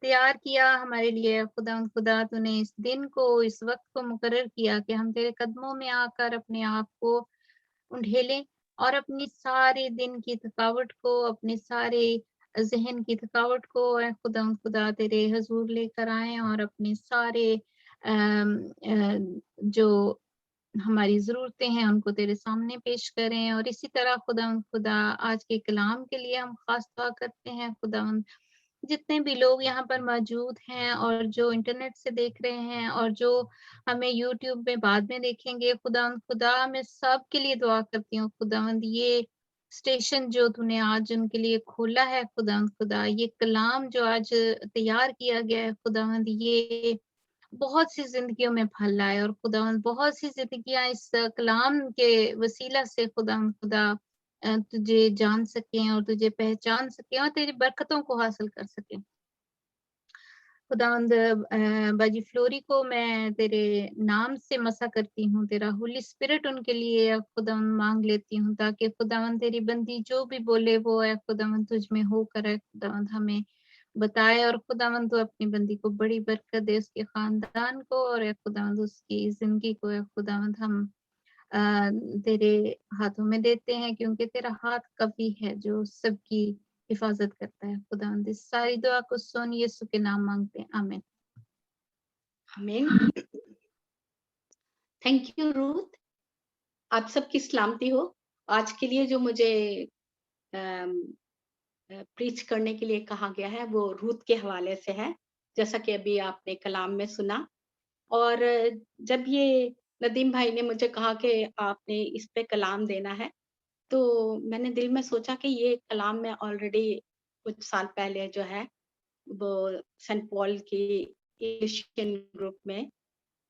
तैयार किया हमारे लिए। खुदावंद खुदा, तूने इस दिन को, इस वक्त को मुकर्रर किया कि हम तेरे कदमों में आकर अपने आप को ढेलें और अपनी सारे दिन की थकावट को, अपने सारे ज़हन की थकावट को ए खुदावंद खुदा तेरे हज़ूर लेकर आएँ और अपने सारे जो हमारी ज़रूरतें हैं उनको तेरे सामने पेश करें। और इसी तरह खुदावंद खुदा आज के कलाम के लिए हम ख़ास दुआ करते हैं खुदावंद, जितने भी लोग यहाँ पर मौजूद हैं और जो इंटरनेट से देख रहे हैं और जो हमें यूट्यूब में बाद में देखेंगे, खुदावंद खुदा मैं सबके लिए दुआ करती हूँ खुदावंद, ये स्टेशन जो तूने आज उनके लिए खोला है खुदावंद खुदा, ये कलाम जो आज तैयार किया गया है खुदावंद, ये बहुत सी जिंदगियों में फल लाए और खुदावंद बहुत सी जिंदगियां इस कलाम के वसीला से खुदावंद खुदा तुझे जान सकें और तुझे पहचान सकें और तेरी बरकतों को हासिल कर सकें। खुदावंद बाजी फ्लोरी को मैं तेरे नाम से मसा करती हूँ, तेरा होली स्पिरिट उनके लिए खुदावंद मांग लेती हूँ, ताकि खुदावंद तेरी बंदी जो भी बोले वो है खुदावंद तुझ में होकर है खुदावंद हमें बताए। और खुदावंद तू अपनी बंदी को बड़ी बरकत दे, उसके खानदान को और ए खुदावंद उसकी जिंदगी को ए खुदावंद हम तेरे हाथों में देते हैं, क्योंकि तेरा हाथ कवी है जो सबकी हिफाजत करता है। खुदावंद इस सारी दुआ को सुन, यीशु के नाम मांगते हैं, आमीन। आमीन। थैंक यू रूथ, आप सबकी सलामती हो। आज के लिए जो मुझे प्रीच करने के लिए कहा गया है वो रूथ के हवाले से है, जैसा कि अभी आपने कलाम में सुना। और जब ये नदीम भाई ने मुझे कहा कि आपने इस पे कलाम देना है, तो मैंने दिल में सोचा कि ये कलाम मैं ऑलरेडी कुछ साल पहले जो है वो सेंट पॉल की एशियन ग्रुप में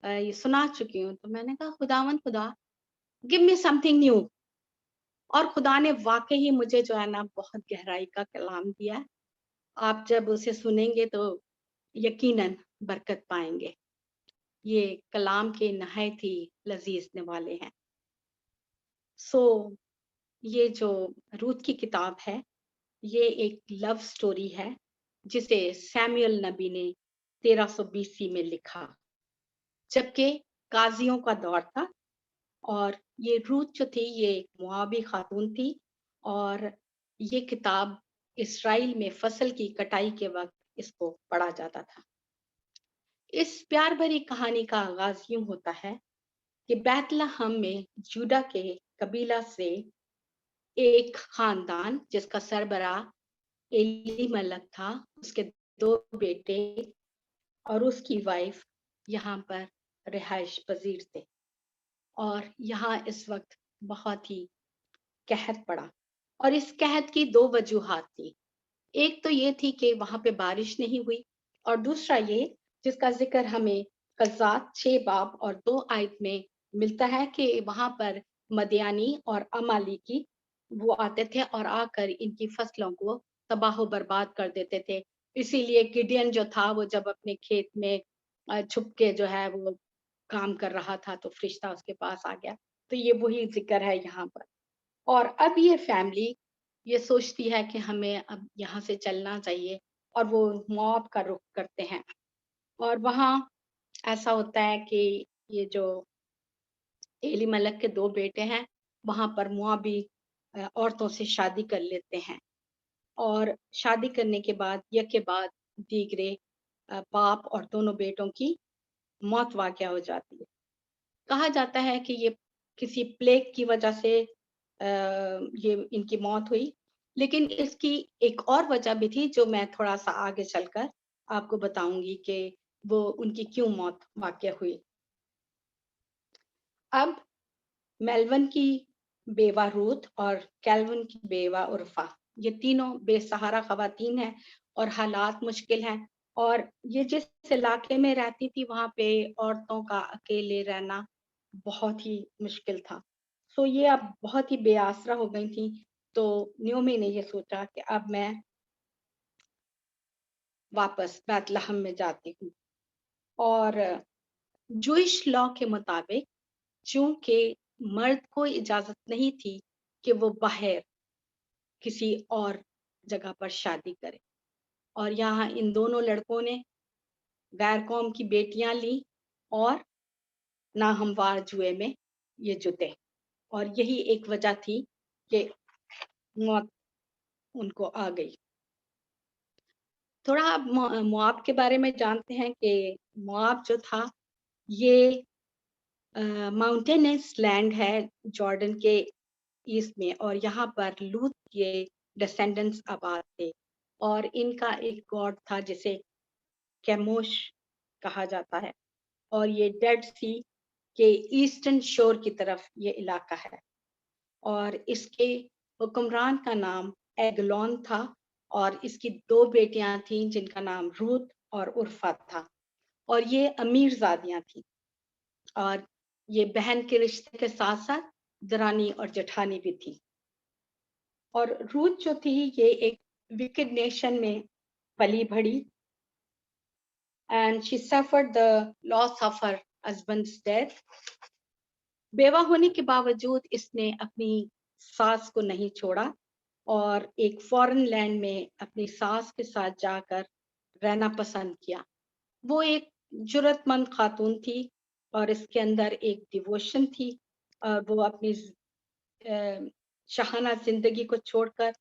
ये सुना चुकी हूँ। तो मैंने कहा खुदावंद खुदा, गिव मी समथिंग न्यू। और खुदा ने वाकई ही मुझे जो है ना बहुत गहराई का कलाम दिया। आप जब उसे सुनेंगे तो यकीनन बरकत पाएंगे। ये कलाम के नहायत ही लजीज वाले हैं। सो ये जो रूथ की किताब है, ये एक लव स्टोरी है जिसे सैमुअल नबी ने 1300 BC में लिखा, जबकि काजियों का दौर था। और ये रूथ जो थी ये एक मुआबी खातून थी और ये किताब इस्राइल में फसल की कटाई के वक्त इसको पढ़ा जाता था। इस प्यार भरी कहानी का आगाज यूं होता है कि बैतलहम में जूडा के कबीला से एक खानदान जिसका सरबराह एलीमलक था, उसके 2 बेटे और उसकी वाइफ यहाँ पर रिहाइश पजीर थे। और यहाँ इस वक्त बहुत ही कहत पड़ा और इस कहत की 2 वजूहात थी। एक तो ये थी कि वहां पे बारिश नहीं हुई और दूसरा ये जिसका जिक्र हमें कज़ात 6 बाब और 2 आयत में मिलता है कि वहां पर मदियानी और अमालेकी वो आते थे और आकर इनकी फसलों को तबाह बर्बाद कर देते थे। इसीलिए गिडियन जो था वो जब अपने खेत में छुप के जो है वो काम कर रहा था तो फरिश्ता उसके पास आ गया। तो ये वही जिक्र है यहाँ पर। और अब ये फैमिली ये सोचती है कि हमें अब यहाँ से चलना चाहिए और वो मौत का रुख करते हैं। और वहाँ ऐसा होता है कि ये जो एलीमलक के 2 बेटे हैं वहां पर मुआबी औरतों से शादी कर लेते हैं और शादी करने के बाद यके बाद दीगरे बाप और दोनों बेटों की मौत वाक़या हो जाती है। कहा जाता है कि ये किसी प्लेग की वजह से ये इनकी मौत हुई, लेकिन इसकी एक और वजह भी थी जो मैं थोड़ा सा आगे चलकर आपको बताऊंगी कि वो उनकी क्यों मौत वाक़या हुई। अब मेलविन की बेवा रूथ और कैल्विन की बेवा उर्फा, ये तीनों बेसहारा खवातीन हैं और हालात मुश्किल हैं। और ये जिस इलाके में रहती थी वहाँ पे औरतों का अकेले रहना बहुत ही मुश्किल था। सो ये अब बहुत ही बेआसरा हो गई थी। तो न्योमी ने ये सोचा कि अब मैं वापस बैतलहम में जाती हूँ। और जूइश लॉ के मुताबिक चूंकि मर्द को इजाजत नहीं थी कि वो बाहर किसी और जगह पर शादी करे, और यहाँ इन दोनों लड़कों ने गैर कौम की बेटियां ली और नाहमवार जुए में ये जुटे। और यही एक वजह थी कि मौत उनको आ गई। थोड़ा आप मोआब के बारे में जानते हैं कि मोआब जो था ये माउंटेनस लैंड है जॉर्डन के ईस्ट में, और यहाँ पर लूत के डिसेंडेंट्स आबाद थे। और इनका एक गॉड था जिसे कैमोश कहा जाता है। और ये डेड सी के ईस्टर्न शोर की तरफ ये इलाका है। और इसके हुक्मरान का नाम एगलोन था, और इसकी 2 बेटियां थीं जिनका नाम रूथ और उर्फा था। और ये अमीरजादियां थीं, और ये बहन के रिश्ते के साथ साथ दरानी और जेठानी भी थी। और रूथ जो थी ये एक विकेड नेशन में पली बढ़ी, and she suffered the loss of her husband's death. बेवा होने के बावजूद इसने अपनी सास को नहीं छोड़ा और एक फॉरेन लैंड में अपनी सास के साथ जाकर रहना पसंद किया। वो एक जुर्रतमंद खातून थी और इसके अंदर एक डिवोशन थी, और वो अपनी शाहाना जिंदगी को छोड़कर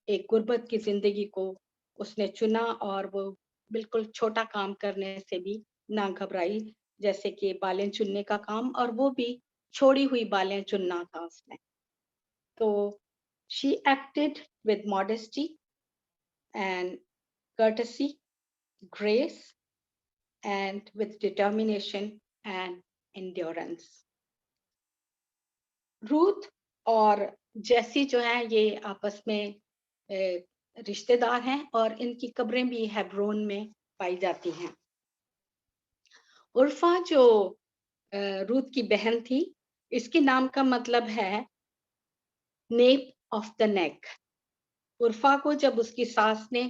एक गुर्बत की जिंदगी को उसने चुना। और वो बिल्कुल छोटा काम करने से भी ना घबराई, जैसे कि बालें चुनने का काम, और वो भी छोड़ी हुई बालें चुनना था उसने। तो she acted with modesty and courtesy, grace, and with determination and endurance. Ruth और जैसी जो है ये आपस में रिश्तेदार हैं, और इनकी कब्रें भी हेब्रोन में पाई जाती हैं। उर्फा जो रूथ की बहन थी, इसके नाम का मतलब है नेप ऑफ द नेक। उर्फा को जब उसकी सास ने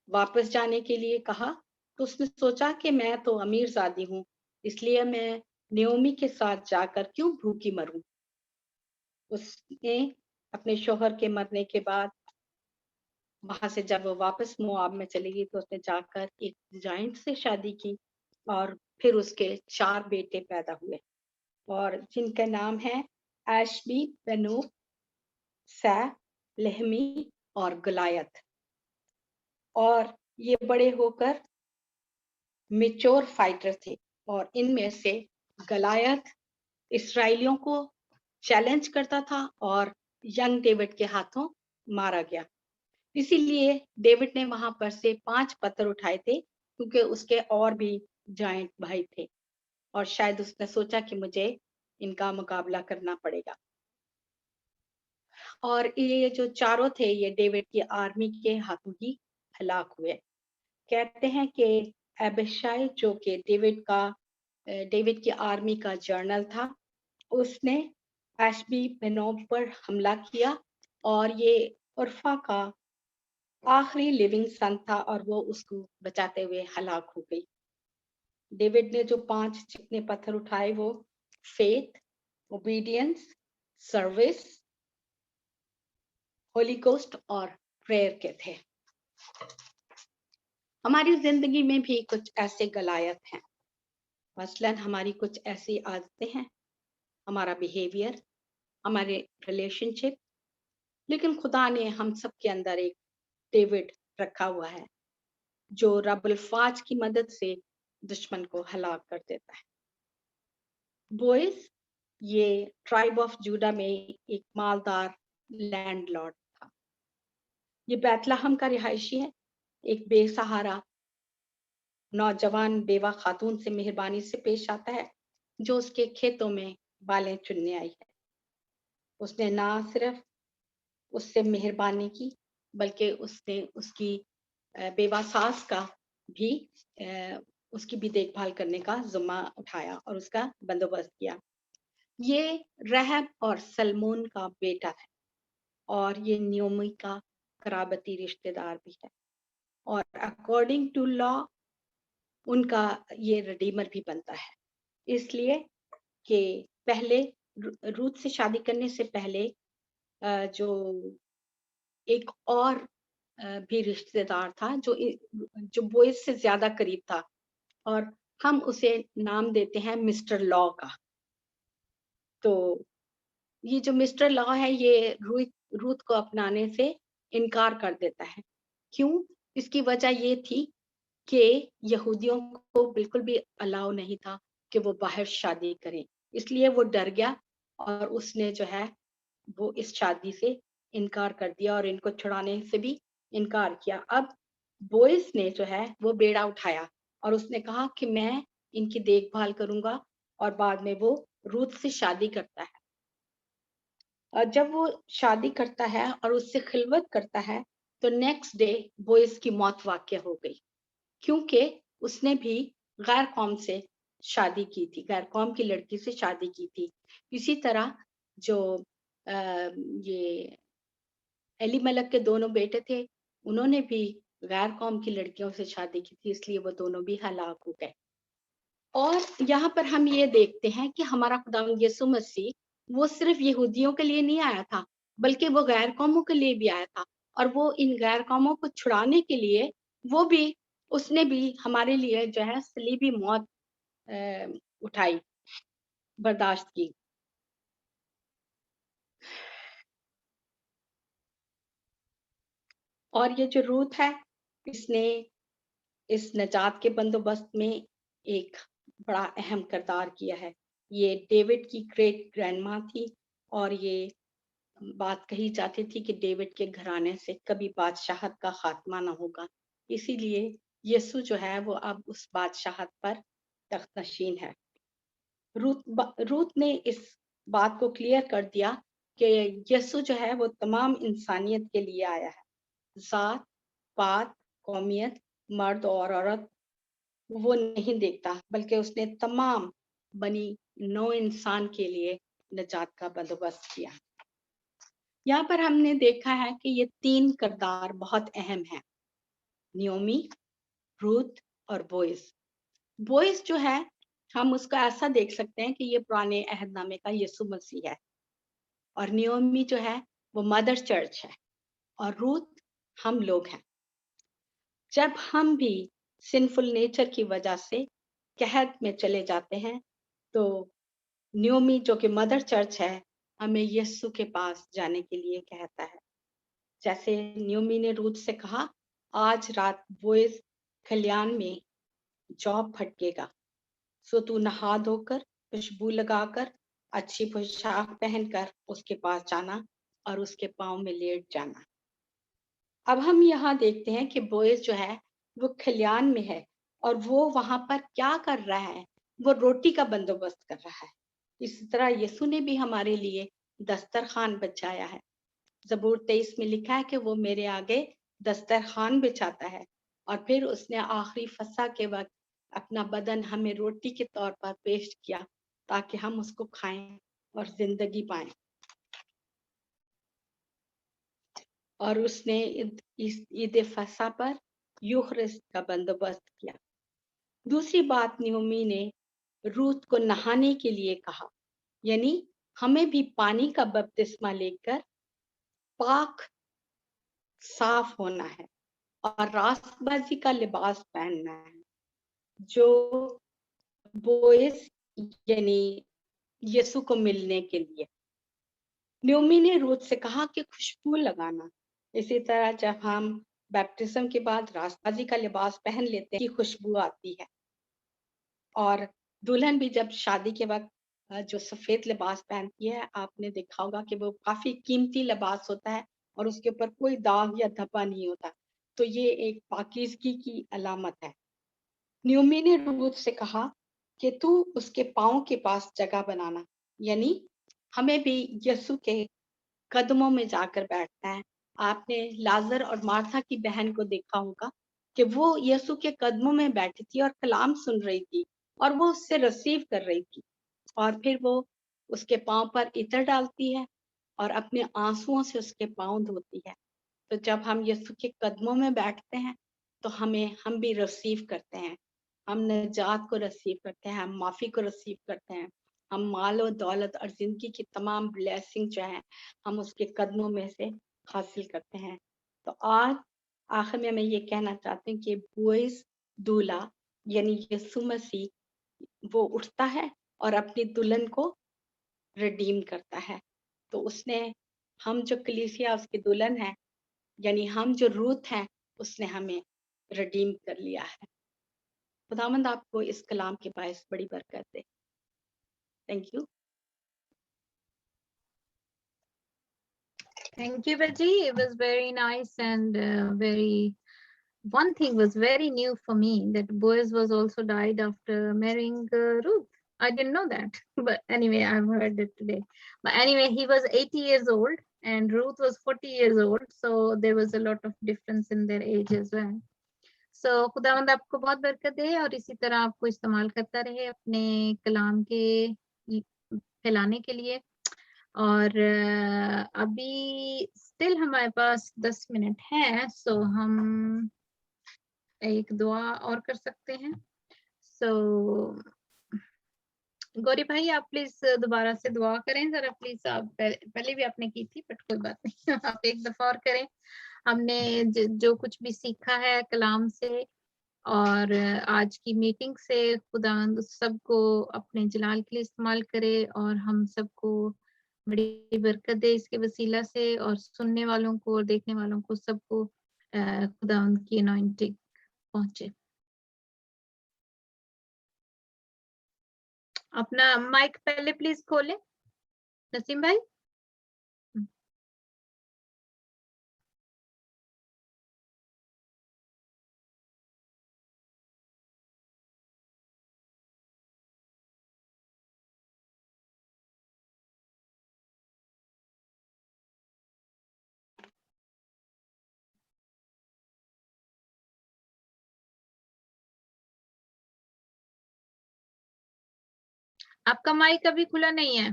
वापस जाने के लिए कहा तो उसने सोचा कि मैं तो अमीरजादी हूँ, इसलिए मैं न्योमी के साथ जाकर क्यों भूखी मरूं। उसने अपने शोहर के मरने के बाद वहां से जब वो वापस मोआब में चली गई तो उसने जाकर एक जाइंट से शादी की, और फिर उसके 4 बेटे पैदा हुए, और जिनका नाम है एशबी, बेनूब, सै, लेहमी और गलायत। और ये बड़े होकर मेच्योर फाइटर थे, और इनमें से गलायत इस्राएलियों को चैलेंज करता था और यंग डेविड के हाथों मारा गया। इसीलिए डेविड ने वहां पर से 5 पत्थर उठाए थे, क्योंकि उसके और भी जायंट भाई थे, और शायद उसने सोचा कि मुझे इनका मुकाबला करना पड़ेगा। और ये जो चारों थे ये डेविड की आर्मी के हाथों ही हलाक हुए। कहते हैं कि अबीशाई जो कि डेविड की आर्मी का जनरल था, उसने एशबी बेनोब पर हमला किया, और ये उर्फा का आखिरी लिविंग सन था, और वो उसको बचाते हुए हलाक हो गई। डेविड ने जो 5 चिकने पत्थर उठाए वो faith, obedience, service, Holi ghost और प्रेयर के थे। हमारी जिंदगी में भी कुछ ऐसे गलायत हैं। मसलन हमारी कुछ ऐसी आदतें हैं, हमारा बिहेवियर, हमारे रिलेशनशिप, लेकिन खुदा ने हम सब के अंदर एक डेविड रखा हुआ है जो रब्बुल फाज की मदद से दुश्मन को हलाक कर देता है। बोइस ये ट्राइब ऑफ जूडा में एक मालदार लैंडलॉर्ड था। ये बैतलहम का रिहायशी है, एक बेसहारा नौजवान बेवा खातून से मेहरबानी से पेश आता है जो उसके खेतों में बालें चुनने आई है। उसने ना सिर्फ उससे मेहरबानी की बल्कि उसने उसकी बेवा सास का भी उसकी भी देखभाल करने का जिम्मा उठाया और उसका बंदोबस्त किया। ये रहब और सलमोन का बेटा है और ये नियोमी का कराबती रिश्तेदार भी है और अकॉर्डिंग टू लॉ उनका ये रिडीमर भी बनता है। इसलिए कि पहले रूथ से शादी करने से पहले जो एक और भी रिश्तेदार था जो बोयज से ज्यादा करीब था और हम उसे नाम देते हैं मिस्टर लॉ का। तो ये जो मिस्टर लॉ है ये रूथ को अपनाने से इनकार कर देता है। क्यों? इसकी वजह ये थी कि यहूदियों को बिल्कुल भी अलाउ नहीं था कि वो बाहर शादी करें, इसलिए वो डर गया और उसने जो है वो इस शादी से इनकार कर दिया और इनको छुड़ाने से भी इनकार किया। अब बोयस ने जो है वो बेड़ा उठाया और उसने कहा कि मैं इनकी देखभाल करूंगा और बाद में वो रूथ से शादी करता है। और जब वो शादी करता है और उससे खिलवत करता है तो नेक्स्ट डे बोयस की मौत वाक़या हो गई क्योंकि उसने भी गैर कौम से शादी की थी, गैर कौम की लड़की से शादी की थी। इसी तरह जो ये एलीमलक के दोनों बेटे थे उन्होंने भी गैर कौम की लड़कियों से शादी की थी, इसलिए वो दोनों भी हलाक हो गए। और यहाँ पर हम ये देखते हैं कि हमारा खुदावंद यीशु मसीह वो सिर्फ यहूदियों के लिए नहीं आया था बल्कि वो गैर कौमों के लिए भी आया था और वो इन गैर कौमों को छुड़ाने के लिए उसने भी हमारे लिए जो है सलीबी मौत उठाई, बर्दाश्त की। और ये जो रूथ है इसने इस नजात के बंदोबस्त में एक बड़ा अहम किरदार किया है। ये डेविड की ग्रेट ग्रैंडमा थी और ये बात कही जाती थी कि डेविड के घराने से कभी बादशाहत का खात्मा ना होगा, इसीलिए यीशु जो है वो अब उस बादशाहत पर तख्तनशीन है। रूथ ने इस बात को क्लियर कर दिया कि यीशु जो है वो तमाम इंसानियत के लिए आया है। जात पात कौमियत मर्द और औरत वो नहीं देखता बल्कि उसने तमाम बनी नौ इंसान के लिए निजात का बंदोबस्त किया। यहाँ पर हमने देखा है कि ये तीन किरदार बहुत अहम हैं, नियोमी, रूथ और बोइस। बोइस जो है हम उसका ऐसा देख सकते हैं कि ये पुराने अहदनामे का यीशु मसीह है और नियोमी जो है वो मदर चर्च है और रूथ हम लोग हैं। जब हम भी सिंफुल नेचर की वजह से कहत में चले जाते हैं तो नियोमी जो कि मदर चर्च है हमें यीशु के पास जाने के लिए कहता है। जैसे नियोमी ने रूथ से कहा, आज रात बोइस खलियान में जौ फटकेगा, सो तू नहा धोकर खुशबू लगाकर अच्छी पोशाक पहनकर उसके पास जाना और उसके पाँव में लेट जाना। अब हम यहाँ देखते हैं कि बोइस जो है वो खलियान में है और वो वहां पर क्या कर रहा है, वो रोटी का बंदोबस्त कर रहा है। इसी तरह यीशु ने भी हमारे लिए दस्तरखान बचाया है। ज़बूर 23 में लिखा है कि वो मेरे आगे दस्तरखान बिछाता है और फिर उसने आखिरी फसा के वक्त अपना बदन हमें रोटी के तौर पर पेश किया ताकि हम उसको खाएं और जिंदगी पाएं। और उसने इस ईद फसा पर यूखरिस्त का बंदोबस्त किया। दूसरी बात, नियोमी ने रूथ को नहाने के लिए कहा, यानी हमें भी पानी का बपतिस्मा लेकर पाक साफ होना है और रास्तबाजी का लिबास पहनना है जो बोइस यानी यीशु को मिलने के लिए। नियोमी ने रूथ से कहा कि खुशबू लगाना। इसी तरह जब हम बैप्टिज्म के बाद रास्तबाजी का लिबास पहन लेते हैं, खुशबू आती है। और दुल्हन भी जब शादी के वक्त जो सफेद लिबास पहनती है, आपने देखा होगा कि वो काफी कीमती लिबास होता है और उसके ऊपर कोई दाग या धब्बा नहीं होता, तो ये एक पाकीज़गी की अलामत है। न्यूमी ने रूथ से कहा कि तू उसके पाँव के पास जगह बनाना, यानी हमें भी यीशु के कदमों में जाकर बैठना है। आपने लाजर और मार्था की बहन को देखा होगा कि वो यीशु के कदमों में बैठी थी और कलाम सुन रही थी और वो उससे रिसीव कर रही थी, और फिर वो उसके पाँव पर इत्र डालती है और अपने आंसुओं से उसके पाँव धोती है। तो जब हम यीशु के कदमों में बैठते हैं तो हम भी रिसीव करते हैं, हम निजात को रिसीव करते हैं, हम माफी को रिसीव करते हैं, हम माल और दौलत और जिंदगी की तमाम ब्लेसिंग जो है हम उसके कदमों में से हासिल करते हैं। तो आज आखिर में मैं ये कहना चाहती हूँ कि बोइज दूल्हा यानी यीशु मसीह वो उठता है और अपनी दुल्हन को रिडीम करता है। तो उसने, हम जो कलीसिया उसकी दुल्हन है, यानी हम जो रूथ हैं, उसने हमें रिडीम कर लिया है। खुदावंद आपको इस कलाम के बायस बड़ी बरकत दे। Thank you. Thank you, Baji. It was very nice and one thing was very new for me, that Boaz was also died after marrying Ruth. I didn't know that, but anyway, I've heard it today. But anyway, he was 80 years old and Ruth was 40 years old, so there was a lot of difference in their age as well. So खुदावंद आपको बहुत बरकत दे और इसी तरह आपको इस्तेमाल करता रहे अपने कलाम के फैलाने के लिए। और अभी स्टिल हमारे पास 10 मिनट है, सो हम एक दुआ और कर सकते हैं। सो गौरी भाई, आप प्लीज दोबारा से दुआ करें जरा प्लीज। आप पहले भी आपने की थी, बट कोई बात नहीं, आप एक दफा और करें। हमने जो कुछ भी सीखा है कलाम से और आज की मीटिंग से, खुदावंद सबको अपने जलाल के लिए इस्तेमाल करे और हम सबको बड़ी बरकत दे इसके वसीला से, और सुनने वालों को और देखने वालों को सबको खुदावंद की अनॉइंटिंग पहुंचे। अपना माइक पहले प्लीज खोलें नसीम भाई। आपका माइक अभी खुला नहीं है।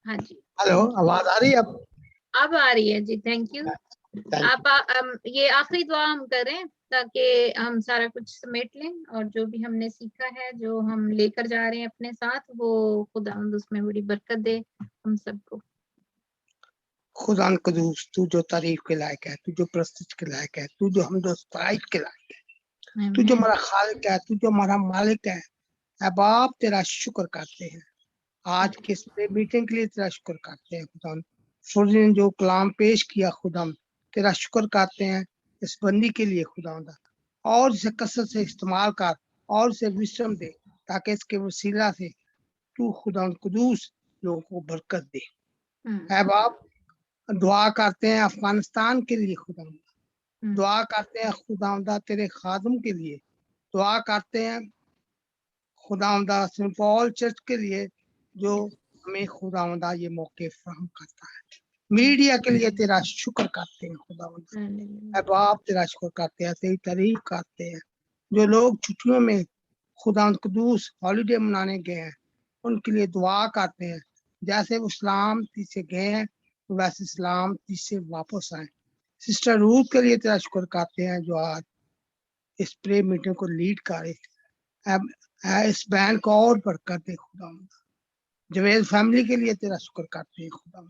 हाँ जी, हेलो, आवाज आ रही है अब आ रही है जी। Thank you. आप ये आखिरी दुआ हम करें ताकि हम सारा कुछ समेट लें और जो भी हमने सीखा है, जो हम लेकर जा रहे हैं अपने साथ, वो खुदावंद उसमें बड़ी बरकत दे हम सबको। खुदा कदूस, तू जो तारीफ के लायक है, तू जो प्रस्तुत के लायक है, तू जो हम तारीफ के लायक है, तू जो हमारा खालिक है, तू जो हमारा मालिक है। ऐ बाप, तेरा शुक्र करते हैं आज के इस मीटिंग के लिए, तेरा शुक्र करते हैं खुदा। फौजी ने जो कलाम पेश किया खुदा, तेरा शुक्र करते हैं इस बंदी के लिए खुदा, और इसे कसरत से इस्तेमाल कर और इसे विश्राम दे, ताकि इसके वसीला से तू खुदा कुदूस लोगों को बरकत दे। ऐ बाप, दुआ करते हैं अफगानिस्तान के लिए खुदा, दुआ करते हैं खुदा तेरे खादम के लिए, दुआ करते हैं खुदा सेंट पॉल चर्च के लिए जो हमें खुदा ये मौके फराहम करता है। मीडिया के लिए तेरा शुक्र करते हैं खुदा, बाप तेरा शुक्र करते हैं, तेरी तारीफ करते हैं। जो लोग छुट्टियों में खुदा कुदूस हॉलीडे मनाने गए हैं, उनके लिए दुआ करते हैं, जैसे वो सलामती से गए हैं वैसे सलामती से वापस आए। सिस्टर रूथ के लिए तेरा शुक्र करते हैं जो आज इस प्रे मीटिंग को लीड करे। अब इस बैंड को और बरकत दे खुदा। जवेद फैमिली के लिए तेरा शुक्र करते हैं खुदा।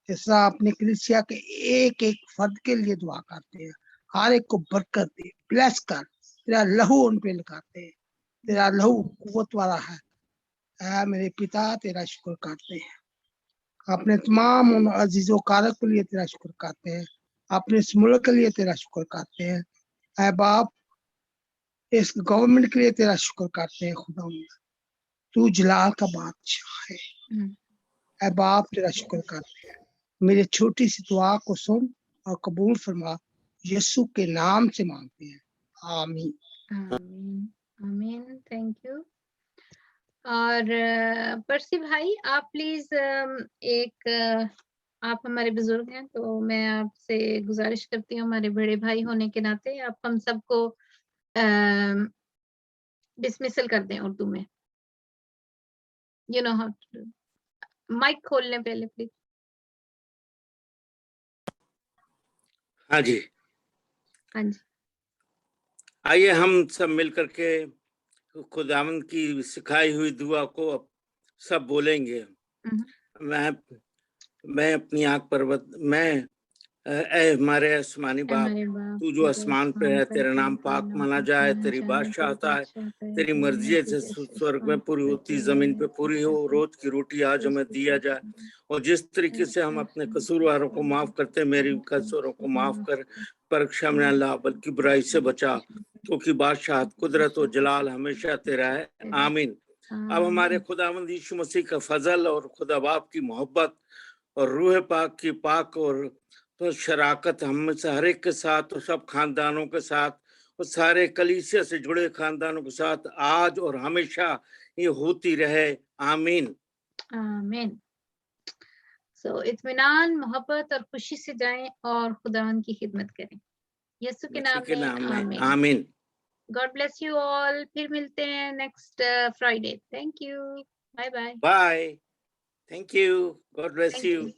जैसा अपने कलीसिया के एक एक फर्द के लिए दुआ करते हैं, हर एक को बरकत दे, ब्लेस कर। तेरा लहू उन पे लगाते हैं, तेरा लहू कुव्वत वाला है। ऐ मेरे पिता, तेरा शुक्र करते हैं। अपने तमाम उन अजीजों कारक के लिए तेरा शुक्र करते हैं, अपने इस मुल्क के लिए तेरा शुक्र करते हैं। ऐ बाप, इस गवर्नमेंट के लिए तेरा शुक्र करते हैं खुदा। तू जलाल का बादशाह है, ऐ बाप तेरा शुक्र करते हैं, मेरी छोटी सी दुआ को सुन और कबूल फरमा, यीशु के नाम से मांगते हैं, आमीन। आमीन आमीन। Thank you. और पर्सी भाई आप प्लीज आप हमारे बुजुर्ग हैं तो मैं आपसे गुजारिश करती हूँ हमारे बड़े भाई होने के नाते आप हम सबको डिसमिसल कर दें उर्दू में। You know how to do. Mic खोल लें पहले प्लीज। हाँ जी, हाँ जी। आइए हम सब मिलकर के खुदावंद की सिखाई हुई दुआ को अब सब बोलेंगे। मैं अपनी आंख पर्वत में ऐ हमारे आसमानी बाप, तू जो आसमान पे है, तेरा नाम पाक माना जाए, तेरी बादशाह आता है, तेरी मर्जी है जैसे स्वर्ग में पूरी होती जमीन पे पूरी हो। रोज की रोटी आज हमें दिया जाए, और जिस तरीके से हम अपने कसूरवारों को माफ करते, मेरी कसूरों को माफ कर, परीक्षा में न ला बल्कि बुराई से बचा, क्योंकि बादशाह, कुदरत और जलाल हमेशा तेरा है, आमीन। अब हमारे खुदावंद यीशु मसीह का फजल और खुदा बाप की मोहब्बत और रूह पाक की पाक और तो शराकत हम से हर एक के साथ और सब खानदानों के साथ और सारे कलीसिया से जुड़े खानदानों के साथ आज और हमेशा ये होती रहे, आमीन। आमीन। सो इत्मीनान, मोहब्बत और खुशी से जाएं और खुदावंद की खिदमत करें यीशु के नाम में, आमीन। आमीन। God bless you all. फिर मिलते हैं next Friday. Thank you. Bye bye. Bye. Thank you. God bless thank you. You.